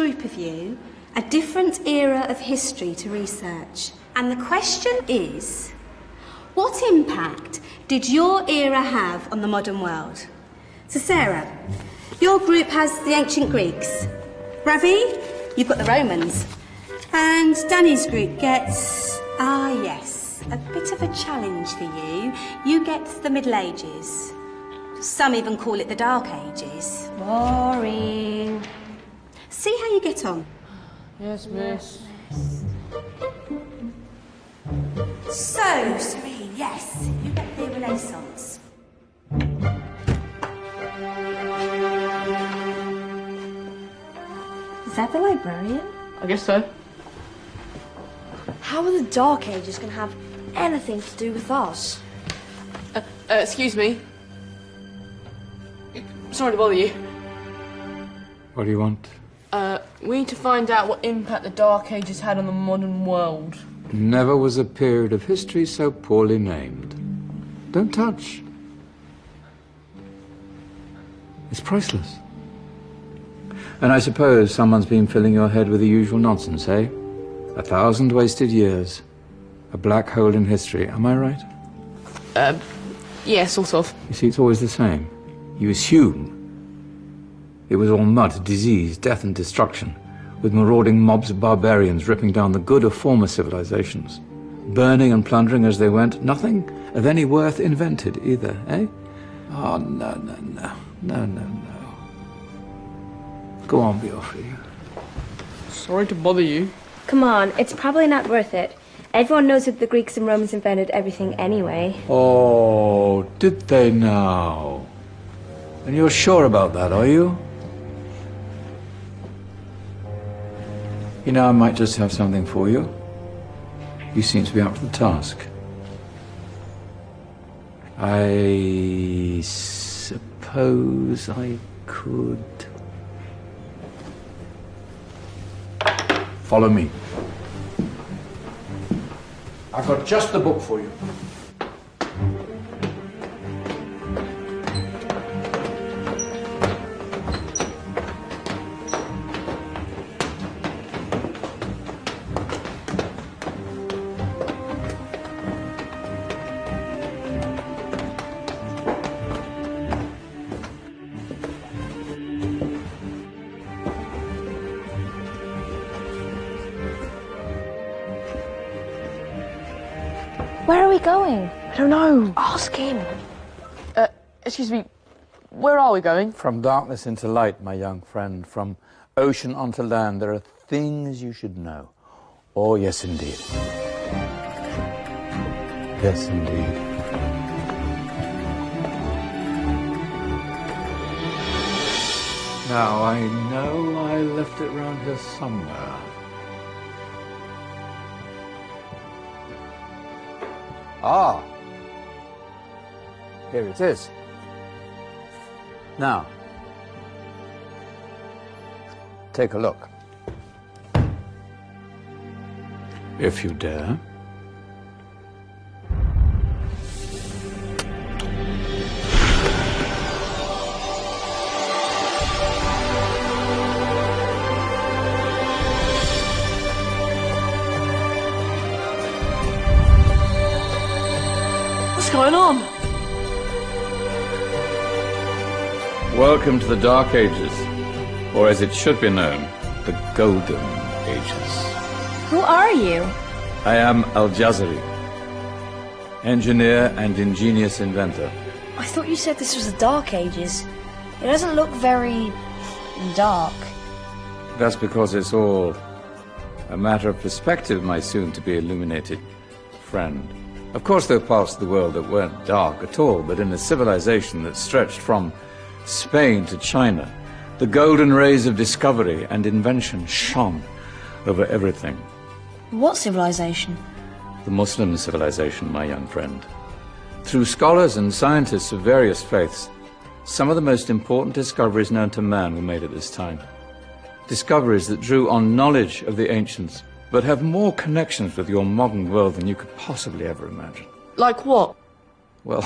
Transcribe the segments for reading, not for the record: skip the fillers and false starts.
group of you a different era of history to research. And the question is, what impact did your era have on the modern world? So Sarah, your group has the ancient Greeks. Ravi, you've got the Romans. And Danny's group gets, yes, a bit of a challenge for you. You get the Middle Ages. Some even call it the Dark Ages. Boring. See how you get on. Yes, miss. So, Serene, yes, you get the Renaissance. Is that the librarian? I guess so. How are the Dark Ages going to have anything to do with us? Excuse me. Sorry to bother you. What do you want? We need to find out what impact the Dark Ages had on the modern world. Never was a period of history so poorly named. Don't touch. It's priceless. And I suppose someone's been filling your head with the usual nonsense, eh? 1,000 wasted years. A black hole in history, am I right? Yeah, sort of. You see, it's always the same. You assume it was all mud, disease, death and destruction, with marauding mobs of barbarians ripping down the good of former civilizations, burning and plundering as they went, nothing of any worth invented either, eh? Oh, no. Go on, be off with you. Sorry to bother you. Come on, it's probably not worth it. Everyone knows that the Greeks and Romans invented everything anyway. Oh, did they now? And you're sure about that, are you? You know, I might just have something for you. You seem to be up to the task. I suppose I could... Follow me. I've got just the book for you. Where are we going? I don't know. Ask him. Excuse me. Where are we going? From darkness into light, my young friend. From ocean onto land, there are things you should know. Oh, yes, indeed. Yes, indeed. Now, I know I left it round here somewhere. Ah, here it is. Now, take a look. If you dare. What's going on? Welcome to the Dark Ages, or as it should be known, the Golden Ages. Who are you? I am Al-Jazari, engineer and ingenious inventor. I thought you said this was the Dark Ages. It doesn't look very... dark. That's because it's all a matter of perspective, my soon-to-be illuminated friend. Of course, there are parts of the world that weren't dark at all, but in a civilization that stretched from Spain to China, the golden rays of discovery and invention shone over everything. What civilization? The Muslim civilization, my young friend. Through scholars and scientists of various faiths, some of the most important discoveries known to man were made at this time. Discoveries that drew on knowledge of the ancients, but have more connections with your modern world than you could possibly ever imagine. Like what? Well,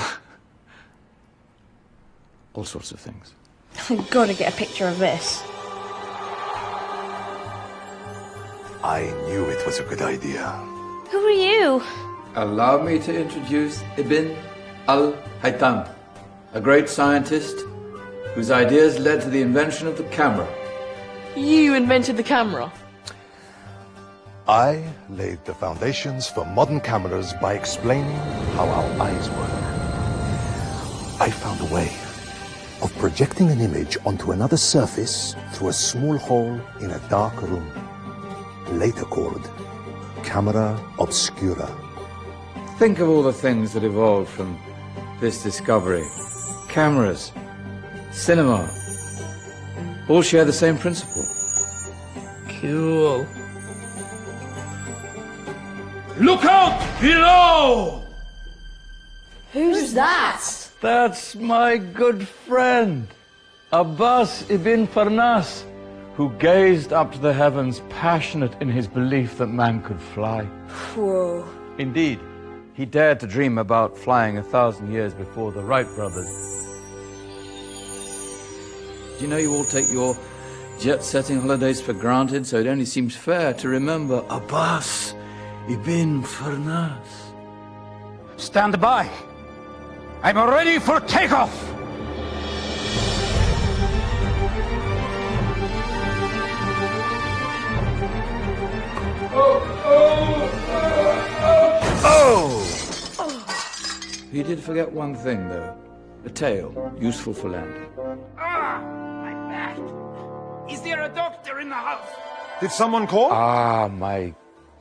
all sorts of things. I've got to get a picture of this. I knew it was a good idea. Who are you? Allow me to introduce Ibn al-Haytham, a great scientist whose ideas led to the invention of the camera. You invented the camera? I laid the foundations for modern cameras by explaining how our eyes work. I found a way of projecting an image onto another surface through a small hole in a dark room, later called camera obscura. Think of all the things that evolved from this discovery. Cameras, cinema, all share the same principle. Cool. Look out below! Who's that? That's my good friend, Abbas ibn Farnas, who gazed up to the heavens, passionate in his belief that man could fly. Whoa. Indeed, he dared to dream about flying 1,000 years before the Wright brothers. Do you know you all take your jet-setting holidays for granted, so it only seems fair to remember Abbas ibn Farnas. Stand by. I'm ready for takeoff. You did forget one thing, though. A tail, useful for landing. My back. Is there a doctor in the house? Did someone call? Ah, my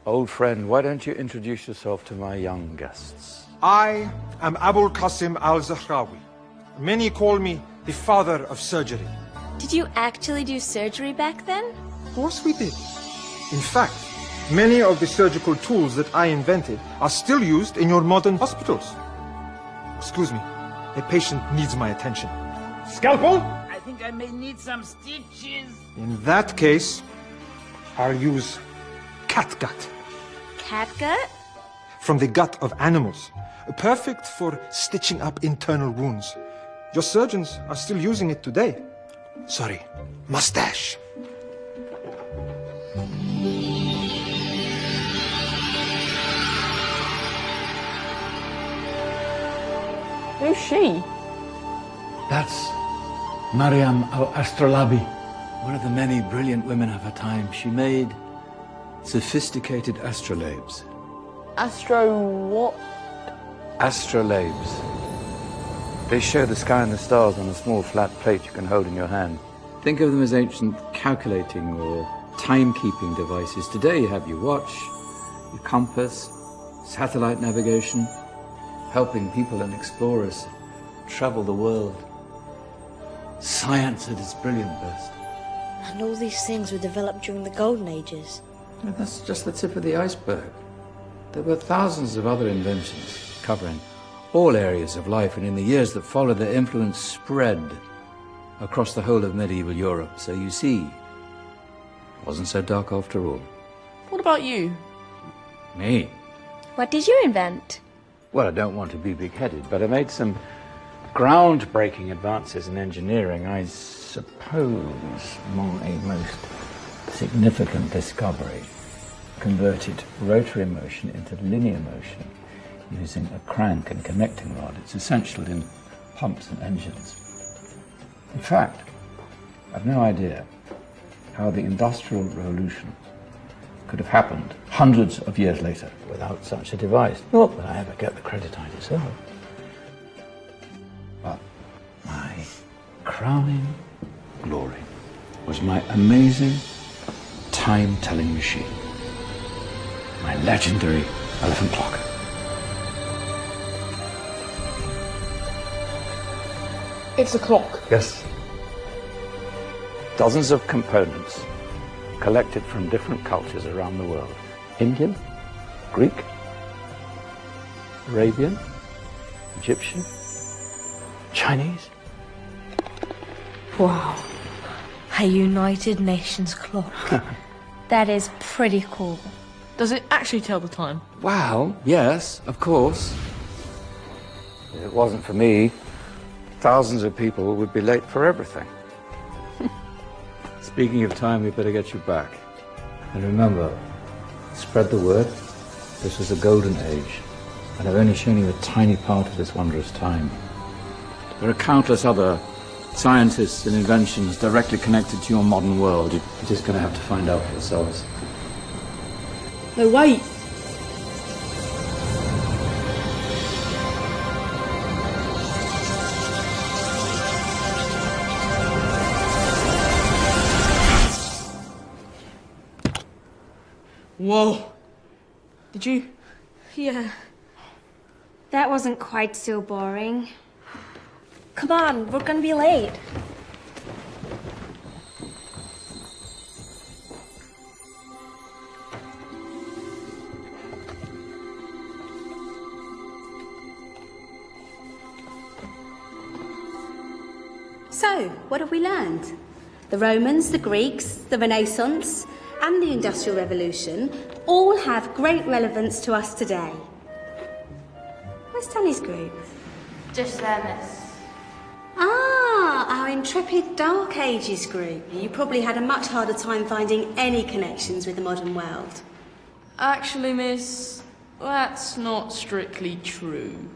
old friend, why don't you introduce yourself to my young guests? I am Abul Qasim al-Zahrawi. Many call me the father of surgery. Did you actually do surgery back then? Of course we did. In fact, many of the surgical tools that I invented are still used in your modern hospitals. Excuse me, a patient needs my attention. Scalpel? I think I may need some stitches. In that case, I'll use catgut. Catgut? From the gut of animals. Perfect for stitching up internal wounds. Your surgeons are still using it today. Sorry, mustache. Who's she? That's Maryam al-Astrolabi, one of the many brilliant women of her time. She made sophisticated astrolabes. Astro what? Astrolabes. They show the sky and the stars on a small flat plate you can hold in your hand. Think of them as ancient calculating or timekeeping devices. Today you have your watch, your compass, satellite navigation, helping people and explorers travel the world. Science at its brilliant best. And all these things were developed during the Golden Ages. And that's just the tip of the iceberg. There were thousands of other inventions covering all areas of life, and in the years that followed, their influence spread across the whole of medieval Europe. So you see, it wasn't so dark after all. What about you? Me? What did you invent? Well, I don't want to be big-headed, but I made some groundbreaking advances in engineering. I suppose my most significant discovery converted rotary motion into linear motion using a crank and connecting rod. It's essential in pumps and engines. In fact, I've no idea how the Industrial Revolution could have happened hundreds of years later without such a device. Not that I ever get the credit I deserve. But my crowning glory was my amazing time-telling machine. My legendary elephant clock. It's a clock. Yes. Dozens of components collected from different cultures around the world. Indian, Greek, Arabian, Egyptian, Chinese. Wow. A United Nations clock. That is pretty cool. Does it actually tell the time? Well, yes, of course. If it wasn't for me, thousands of people would be late for everything. Speaking of time, we better get you back. And remember, Spread the word. This was a golden age, and I've only shown you a tiny part of this wondrous time. There are countless other scientists and inventions directly connected to your modern world. You're just going to have to find out for yourselves. No, wait. Whoa. Did you? Yeah. That wasn't quite so boring. Come on, we're gonna be late. So, what have we learned? The Romans, the Greeks, the Renaissance, and the Industrial Revolution all have great relevance to us today. Where's Danny's group? Just there, miss. Ah, our intrepid Dark Ages group. You probably had a much harder time finding any connections with the modern world. Actually, miss, that's not strictly true.